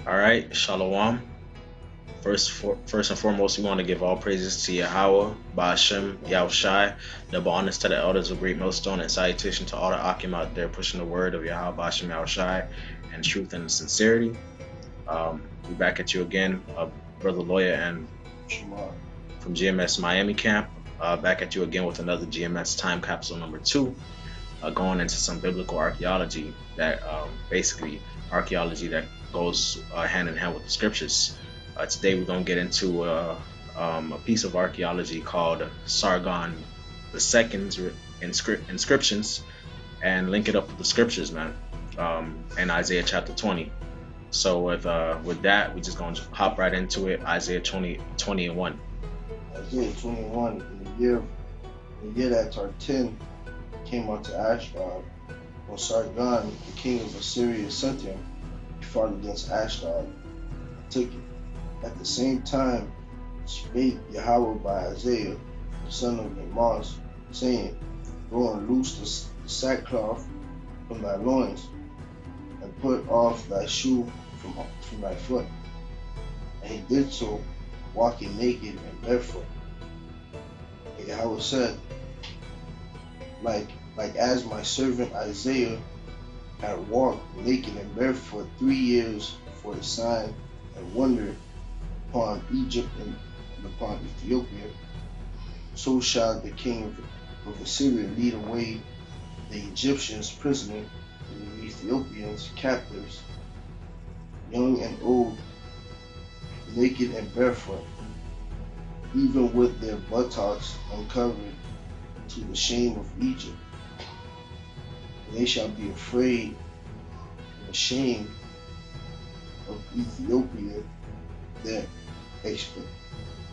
All right, Shalom. First and foremost, we want to give all praises to Yahweh, Ba'ashem, Yahushai, double honors to the elders of Great Millstone, and salutation to all the Akim out there pushing the word of Yahweh, Ba'ashem, Yahushai, and truth and sincerity. We back at you again, Brother Lawyer and Shamar. from GMS Miami Camp. Back at you again with another GMS Time Capsule number 2, going into some biblical archaeology basically archaeology that goes hand in hand with the scriptures. Today we're going to get into a piece of archaeology called Sargon the Second's inscriptions and link it up with the scriptures, man, in Isaiah chapter 20. So with that, we're just going to hop right into it. Isaiah 20 and 1. Isaiah 21, in the year that Tartan came unto Ashdod, when Sargon, the king of Assyria, sent him, he fought against Ashdod and took it. At the same time spake Yahweh by Isaiah, the son of Amos, saying, Go and loose the sackcloth from thy loins, and put off thy shoe from thy foot. And he did so, walking naked and barefoot. And Yahweh said, like as my servant Isaiah had walked naked and barefoot 3 years for a sign and wonder upon Egypt and upon Ethiopia, so shall the king of Assyria lead away the Egyptians prisoners and the Ethiopians captives, young and old, naked and barefoot, even with their buttocks uncovered, to the shame of Egypt. And they shall be afraid and ashamed of Ethiopia, their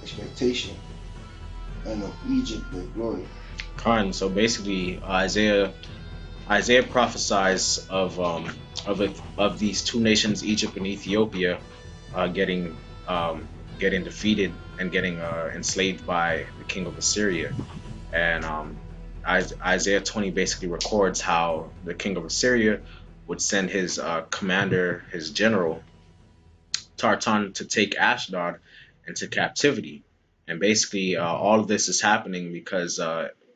expectation, and of Egypt, their glory. Khan. So basically, Isaiah prophesies of these two nations, Egypt and Ethiopia, getting defeated and getting enslaved by the king of Assyria. And Isaiah 20 basically records how the king of Assyria would send his commander, his general, Tartan, to take Ashdod into captivity. And basically, all of this is happening because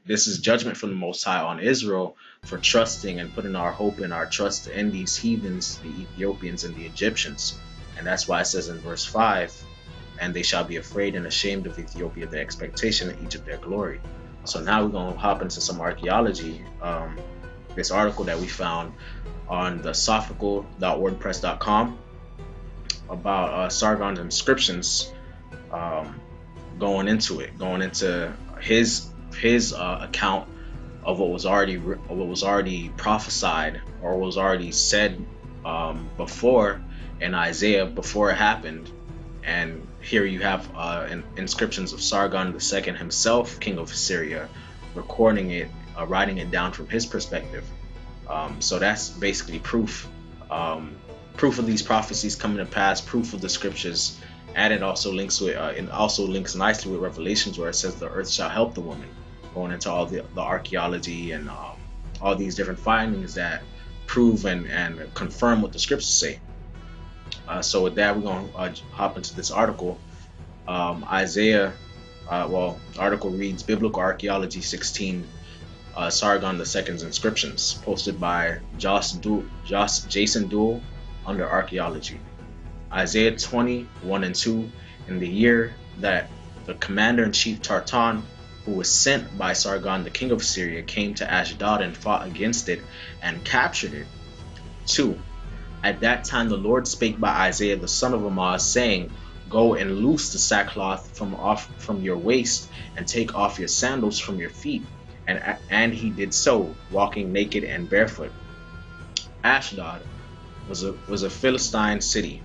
this is judgment from the Most High on Israel for trusting and putting our hope and our trust in these heathens, the Ethiopians and the Egyptians. And that's why it says in verse 5, and they shall be afraid and ashamed of Ethiopia, their expectation, and Egypt, their glory. So now we're going to hop into some archaeology. This article that we found on the sophical.wordpress.com about Sargon's inscriptions, going into his account of what was already prophesied or was already said before in Isaiah before it happened. And here you have inscriptions of Sargon II himself, king of Assyria, recording it, writing it down from his perspective. So that's basically proof of these prophecies coming to pass, proof of the scriptures. And it also links nicely with Revelations, where it says the earth shall help the woman, going into all the archaeology and all these different findings that prove and confirm what the scriptures say. So with that, we're going to hop into this article. The article reads Biblical Archaeology 16, Sargon II's Inscriptions, posted by Jason Duell under Archaeology. Isaiah 20, 1 and 2, in the year that the commander-in-chief Tartan, who was sent by Sargon, the king of Syria, came to Ashdod and fought against it and captured it. 2. At that time the Lord spake by Isaiah the son of Amoz, saying, Go and loose the sackcloth from your waist, and take off your sandals from your feet. And he did so, walking naked and barefoot. Ashdod was a Philistine city.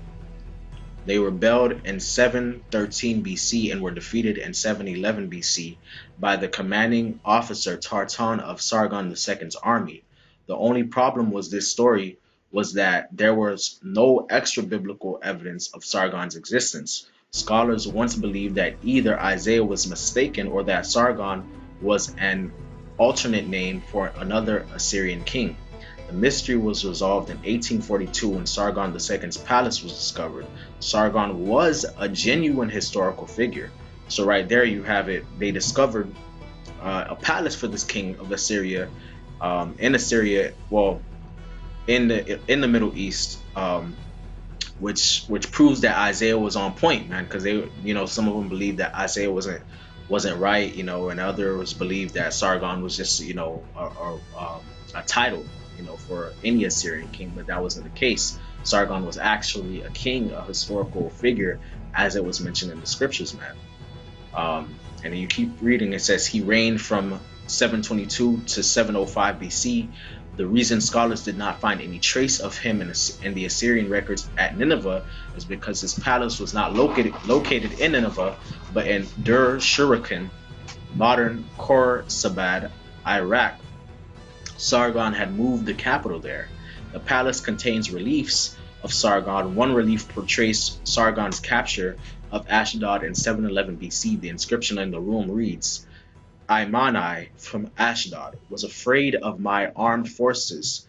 They rebelled in 713 BC and were defeated in 711 BC by the commanding officer Tartan of Sargon II's army. The only problem was that there was no extra biblical evidence of Sargon's existence. Scholars once believed that either Isaiah was mistaken or that Sargon was an alternate name for another Assyrian king. The mystery was resolved in 1842 when Sargon II's palace was discovered. Sargon was a genuine historical figure. So right there you have it. They discovered a palace for this king of Assyria, in Assyria. Well, in the Middle East, which proves that Isaiah was on point, man. Because they, some of them believe that Isaiah wasn't right, and others believe that Sargon was just, a title, for any Assyrian king, but that wasn't the case. Sargon was actually a king, a historical figure, as it was mentioned in the scriptures, man. And then you keep reading, it says he reigned from 722 to 705 BC. The reason scholars did not find any trace of him in the Assyrian records at Nineveh is because his palace was not located in Nineveh, but in Dur Shuriken, modern Khorsabad, Iraq. Sargon had moved the capital there. The palace contains reliefs of Sargon. One relief portrays Sargon's capture of Ashdod in 711 BC. The inscription in the room reads, Imani from Ashdod was afraid of my armed force,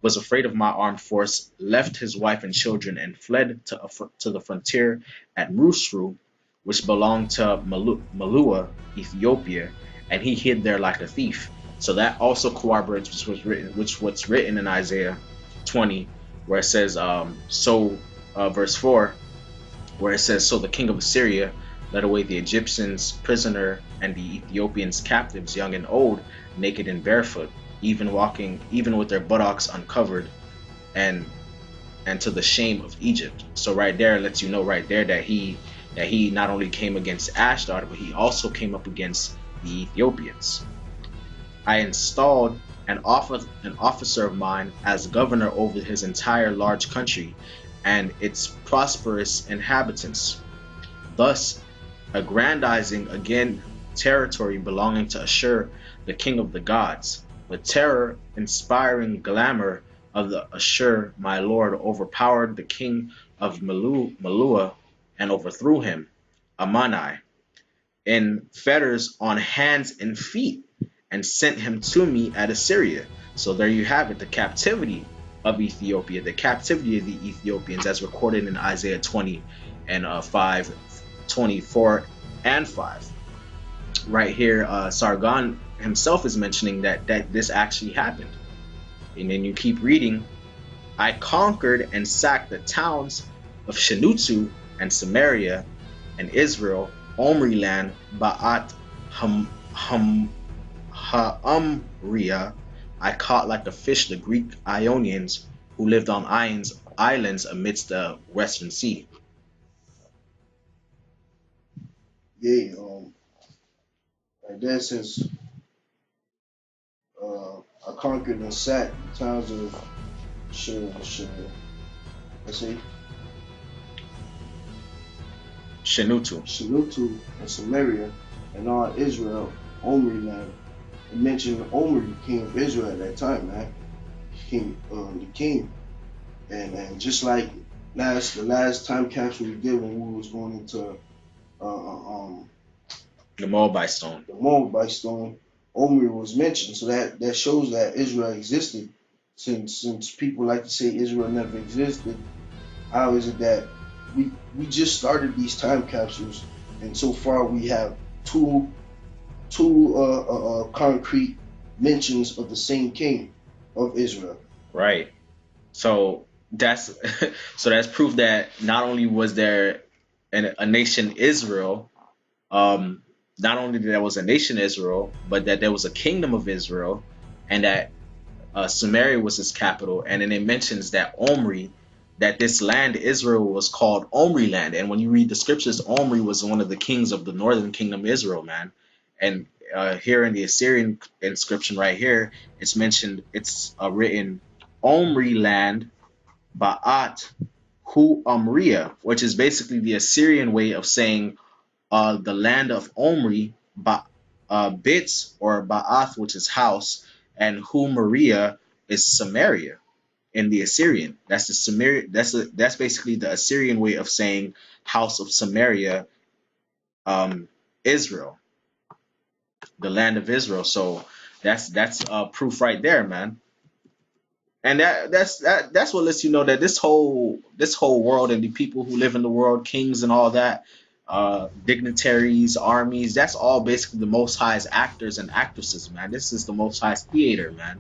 left his wife and children, and fled to the frontier at Musru, which belonged to Malua, Ethiopia, and he hid there like a thief. So that also corroborates what's written in Isaiah 20, where it says, verse 4, where it says, so the king of Assyria led away the Egyptians prisoner and the Ethiopians captives, young and old, naked and barefoot, even with their buttocks uncovered, and to the shame of Egypt. So right there lets you know right there that he not only came against Ashdod, but he also came up against the Ethiopians. I installed an officer of mine as governor over his entire large country and its prosperous inhabitants, thus aggrandizing again territory belonging to Ashur, the king of the gods. The terror-inspiring glamour of the Ashur, my lord, overpowered the king of Malua and overthrew him, Amani, in fetters on hands and feet, and sent him to me at Assyria. So there you have it, the captivity of Ethiopia, the captivity of the Ethiopians, as recorded in Isaiah 20 and 5:24 and 5. Right here, Sargon himself is mentioning that this actually happened. And then you keep reading, I conquered and sacked the towns of Shanutu and Samaria and Israel, Omri land, Ba'at Ha'umriah. I caught like a fish the Greek Ionians who lived on islands amidst the Western Sea. Yeah, like that says, I conquered and sacked the towns of let's see, Shanutu. Shanutu and Samaria and all Israel, Omri land. It mentioned Omri, the king of Israel at that time, man. The king. And just like the last time capsule we did when we was going into The Moabite stone. the Moabite stone, Omri was mentioned. So that shows that Israel existed. Since people like to say Israel never existed, how is it that we just started these time capsules and so far we have two concrete mentions of the same king of Israel. Right. So that's that's proof that not only was there a nation Israel, not only that there was a nation Israel, but that there was a kingdom of Israel, and that Samaria was his capital. And then it mentions that Omri, that this land Israel was called Omri land. And when you read the scriptures, Omri was one of the kings of the northern kingdom Israel, man. And here in the Assyrian inscription right here, it's mentioned, it's written Omri land Ba'at Hu Umriah, which is basically the Assyrian way of saying the land of Omri, Bits or Ba'ath, which is house, and Hu Maria is Samaria in the Assyrian. That's the Samaria. That's basically the Assyrian way of saying house of Samaria, Israel, the land of Israel. So that's proof right there, man. And that's what lets you know that this whole world and the people who live in the world, kings and all that, dignitaries, armies, that's all basically the Most High's actors and actresses, man. This is the Most High's theater, man.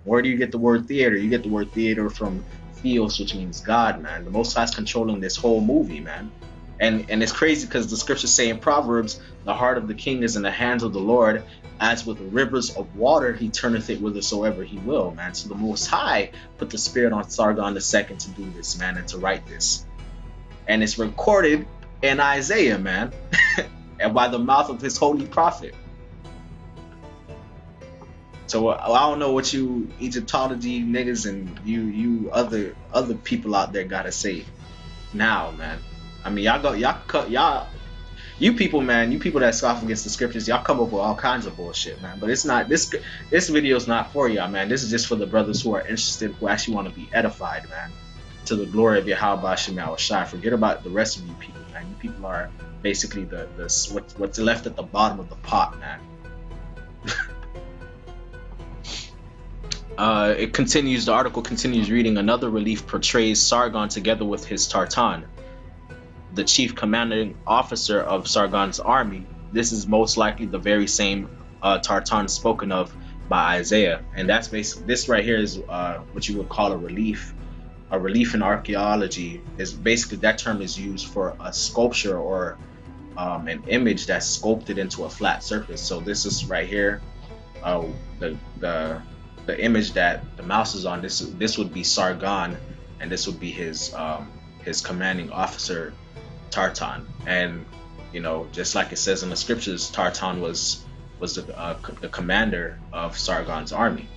Where do you get the word theater? You get the word theater from theos, which means God, man. The Most High's controlling this whole movie, man. And it's crazy because the scriptures say in Proverbs, the heart of the king is in the hands of the Lord, as with rivers of water, he turneth it whithersoever he will, man. So the Most High put the spirit on Sargon II to do this, man, and to write this. And it's recorded in Isaiah, man, and by the mouth of his holy prophet. So I don't know what you Egyptology niggas and you other people out there gotta say now, man. I mean, y'all you people, man, you people that scoff against the scriptures, y'all come up with all kinds of bullshit, man. But it's not this video is not for y'all, man. This is just for the brothers who are interested, who actually want to be edified, man, to the glory of Yahweh Shema Shai. Forget about the rest of you people, man. You people are basically the what's left at the bottom of the pot, man. It continues. The article continues reading. Another relief portrays Sargon together with his Tartan, the chief commanding officer of Sargon's army. This is most likely the very same Tartan spoken of by Isaiah, and that's basically this right here is what you would call a relief. A relief in archaeology is basically that term is used for a sculpture or an image that's sculpted into a flat surface. So this is right here, the image that the mouse is on. This would be Sargon, and this would be his commanding officer Tartan. And you know, just like it says in the scriptures, Tartan was the commander of Sargon's army.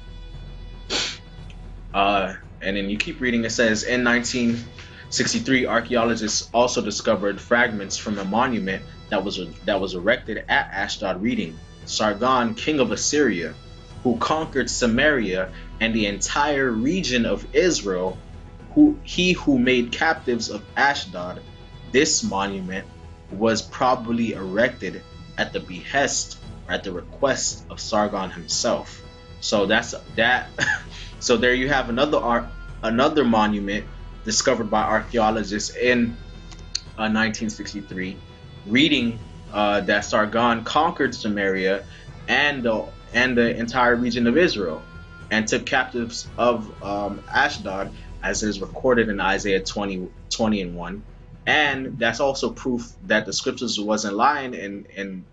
And then you keep reading. It says in 1963, archaeologists also discovered fragments from a monument that was erected at Ashdod, reading, Sargon, king of Assyria, who conquered Samaria and the entire region of Israel, who made captives of Ashdod. This monument was probably erected at the behest or at the request of Sargon himself. So that's that. So there you have another monument discovered by archaeologists in 1963, reading that Sargon conquered Samaria and the entire region of Israel, and took captives of Ashdod, as is recorded in Isaiah 20:1. And that's also proof that the scriptures wasn't lying in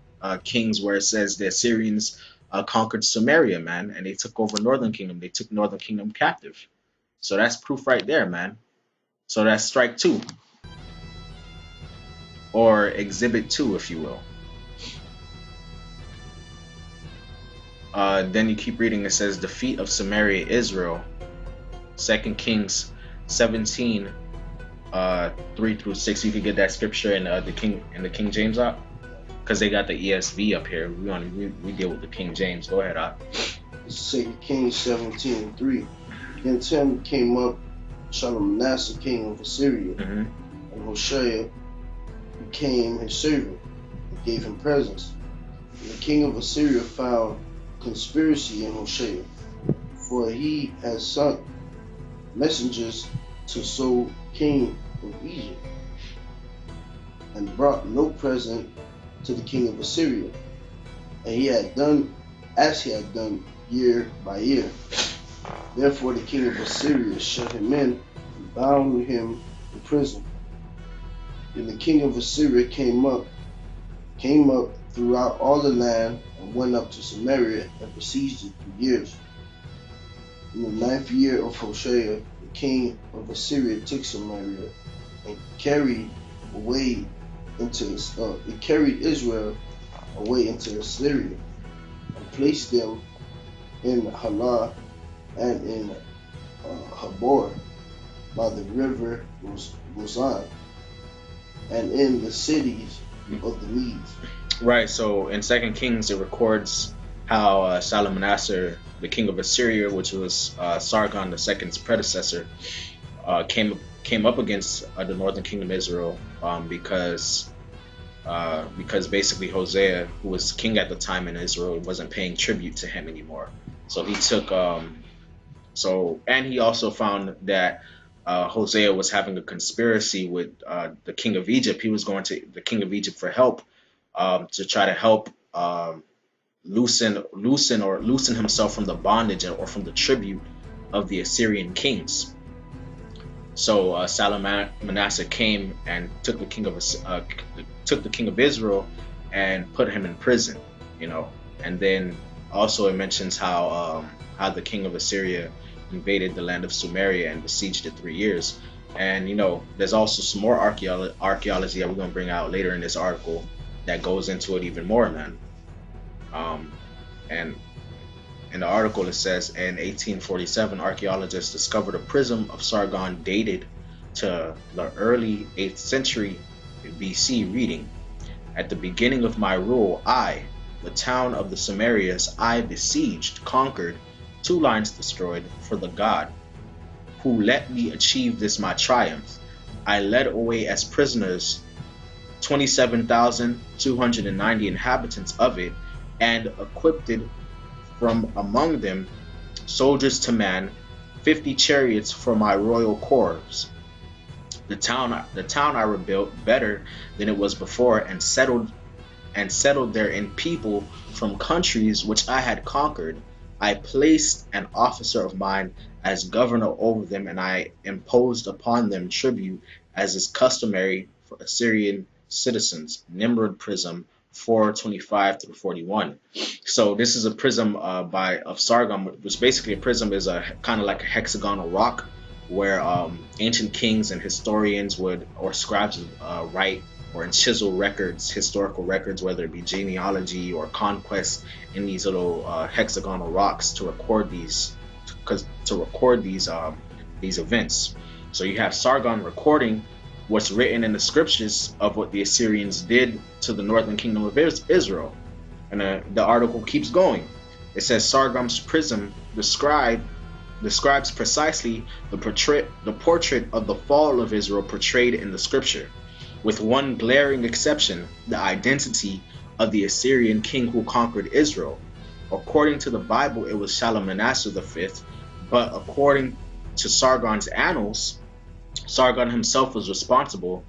Kings, where it says the Assyrians conquered Samaria, man, and they took over Northern Kingdom. They took Northern Kingdom captive. So that's proof right there, man. So that's strike 2, or exhibit 2, if you will. Then you keep reading. It says defeat of Samaria, Israel, 2 Kings 17, 3-6. You could get that scripture in the King James up, because they got the ESV up here. We deal with the King James. Go ahead, up. 2 Kings 17:3. Against him came up Shalmaneser, king of Assyria, and Hoshea became his servant and gave him presents. And the king of Assyria found conspiracy in Hoshea, for he had sent messengers to So, king of Egypt, and brought no present to the king of Assyria, and he had done as he had done year by year. Therefore the king of Assyria shut him in and bound him in prison. And the king of Assyria came up throughout all the land and went up to Samaria and besieged it 3 years. In the 9th year of Hoshea, the king of Assyria took Samaria and carried Israel away into Assyria, and placed them in Halah and in Habor by the river Gozan, and in the cities of the Medes. Right. So in 2 Kings, it records how Shalmaneser, the king of Assyria, which was Sargon II's predecessor, came up against the northern kingdom Israel because basically Hosea, who was king at the time in Israel, wasn't paying tribute to him anymore. So he took So, and he also found that Hosea was having a conspiracy with the king of Egypt. He was going to the king of Egypt for help, to try to help loosen himself from the bondage or from the tribute of the Assyrian kings. So Salmanasseh came and took the king of Israel and put him in prison. You know, and then also it mentions how the king of Assyria invaded the land of Sumeria and besieged it 3 years. And there's also some more archaeology that we're gonna bring out later in this article that goes into it even more, man. Um, and in the article, it says in 1847, archaeologists discovered a prism of Sargon dated to the early 8th century BC, reading, "At the beginning of my rule, I, the town of the Sumerians, I besieged, conquered, 2 lines destroyed, for the God who let me achieve this my triumph. I led away as prisoners 27,290 inhabitants of it, and equipped from among them soldiers to man 50 chariots for my royal corps. The town I rebuilt better than it was before, and settled therein people from countries which I had conquered. I placed an officer of mine as governor over them, and I imposed upon them tribute as is customary for Assyrian citizens." Nimrod Prism 425 through 41. So this is a prism of Sargon, which basically a prism is a kind of like a hexagonal rock where ancient kings and historians or scribes write or chisel records, historical records, whether it be genealogy or conquest, in these little hexagonal rocks to record these events. So you have Sargon recording what's written in the scriptures of what the Assyrians did to the northern kingdom of Israel. And the article keeps going. It says Sargon's prism describes precisely the portrait of the fall of Israel portrayed in the scripture, with one glaring exception: the identity of the Assyrian king who conquered Israel. According to the Bible, it was Shalmaneser V, but according to Sargon's annals, Sargon himself was responsible.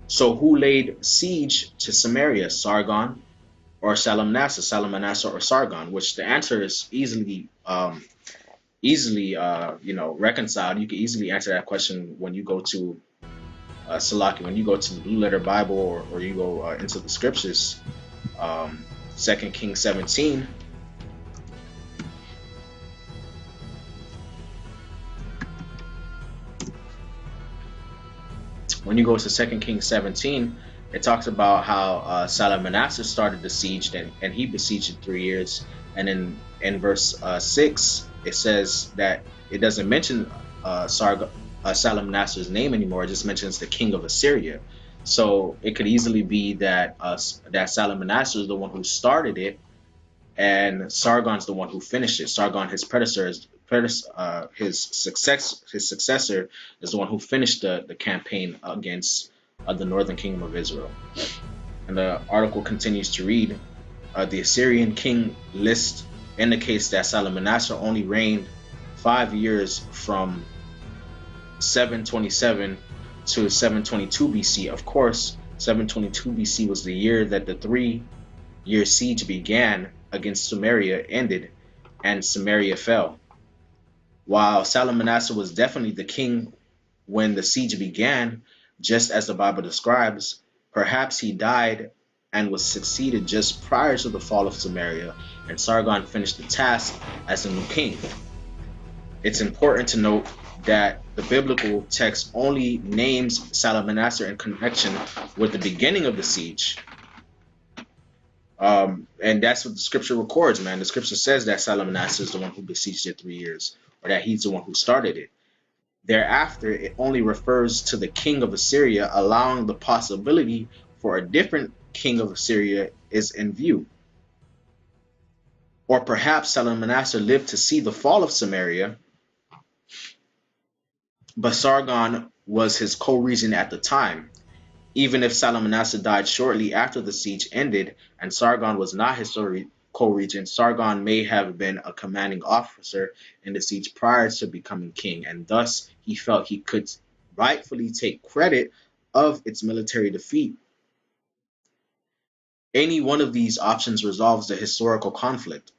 So who laid siege to Samaria, Sargon or Shalmaneser or Sargon? Which the answer is easily reconciled. You can easily answer that question when you go to Salaki, when you go to the Blue Letter Bible, or you go into the scriptures. 2 Kings 17. When you go to 2 Kings 17, it talks about how Shalmaneser started the siege, and he besieged it 3 years. And in verse 6, it says that it doesn't mention Shalmaneser's name anymore. It just mentions the king of Assyria. So it could easily be that Shalmaneser is the one who started it, and Sargon's the one who finished it. Sargon, his successor, is the one who finished the campaign against the northern kingdom of Israel. And the article continues to read, the Assyrian king list indicates that Shalmaneser only reigned 5 years, from 727 to 722 BC. Of course, 722 BC was the year that the 3-year siege began against Sumeria ended, and Sumeria fell. While Shalmaneser was definitely the king when the siege began, just as the Bible describes, perhaps he died and was succeeded just prior to the fall of Sumeria, and Sargon finished the task as a new king. It's important to note that the biblical text only names Shalmaneser in connection with the beginning of the siege. And that's what the scripture records, man. The scripture says that Shalmaneser is the one who besieged it 3 years, or that he's the one who started it. Thereafter, it only refers to the king of Assyria, allowing the possibility for a different king of Assyria is in view. Or perhaps Shalmaneser lived to see the fall of Samaria, but Sargon was his co-regent at the time. Even if Shalmaneser died shortly after the siege ended and Sargon was not co-regent, Sargon may have been a commanding officer in the siege prior to becoming king, and thus he felt he could rightfully take credit of its military defeat. Any one of these options resolves the historical conflict.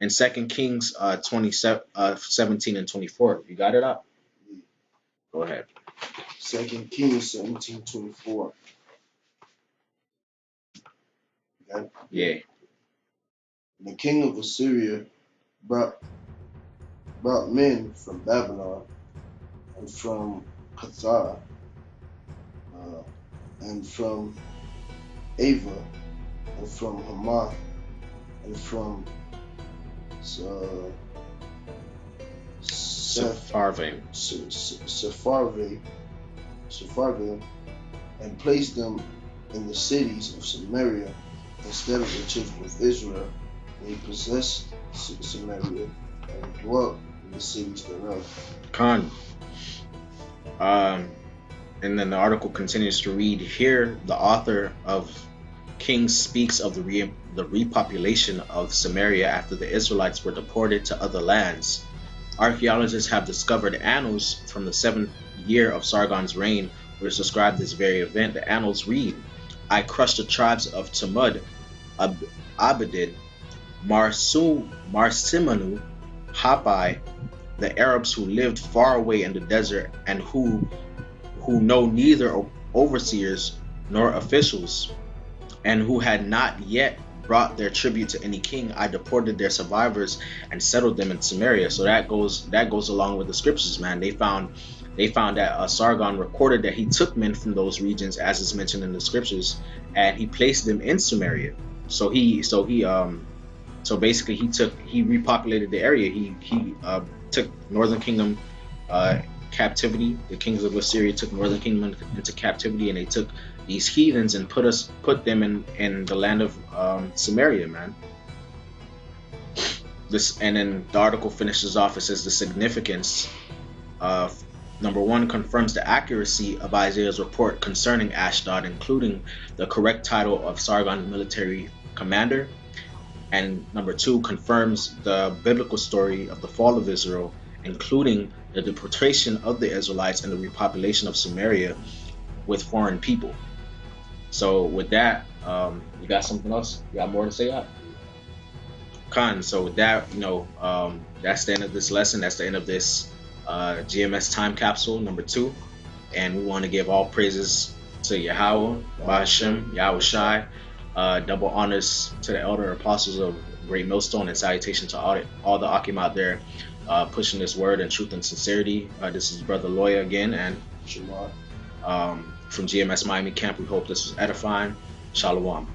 In 2 Kings 17 and 24, you got it up? Go ahead. 2 Kings 17:24. Okay? Yeah. The king of Assyria brought men from Babylon and from Cathar and from Ava and from Hamath and from uh, Sepharvaim. Sepharvaim, and placed them in the cities of Samaria instead of the children of Israel. And he possessed Samaria and dwelt in the cities thereof. Khan. And then the article continues to read here. The author of Kings speaks of the repopulation of Samaria after the Israelites were deported to other lands. Archaeologists have discovered annals from the 7th year of Sargon's reign, which describe this very event. The annals read, I crushed the tribes of Tamud, Abedid, Marsimanu, Hapai, the Arabs who lived far away in the desert and who know neither overseers nor officials, and who had not yet brought their tribute to any king. I deported their survivors and settled them in Samaria. So that goes along with the scriptures, man. They found that Sargon recorded that he took men from those regions, as is mentioned in the scriptures, and he placed them in Samaria. So basically he repopulated the area. He took Northern Kingdom captivity. The kings of Assyria took Northern Kingdom into captivity, and they took these heathens and put them in the land of Samaria, man. And then the article finishes off. It says the significance of number one confirms the accuracy of Isaiah's report concerning Ashdod, including the correct title of Sargon military commander. And number two confirms the biblical story of the fall of Israel, including the deportation of the Israelites and the repopulation of Samaria with foreign people. So with that, you got something else? You got more to say? Khan. So with that, that's the end of this lesson. That's the end of this GMS time capsule number 2. And we want to give all praises to Yahweh, Bahashem, Yahweh Shai. Double honors to the elder apostles of Great Millstone, and salutation to all the Akim out there pushing this word in truth and sincerity. This is Brother Loya again, and Shamar. From GMS Miami Camp. We hope this was edifying. Shalom.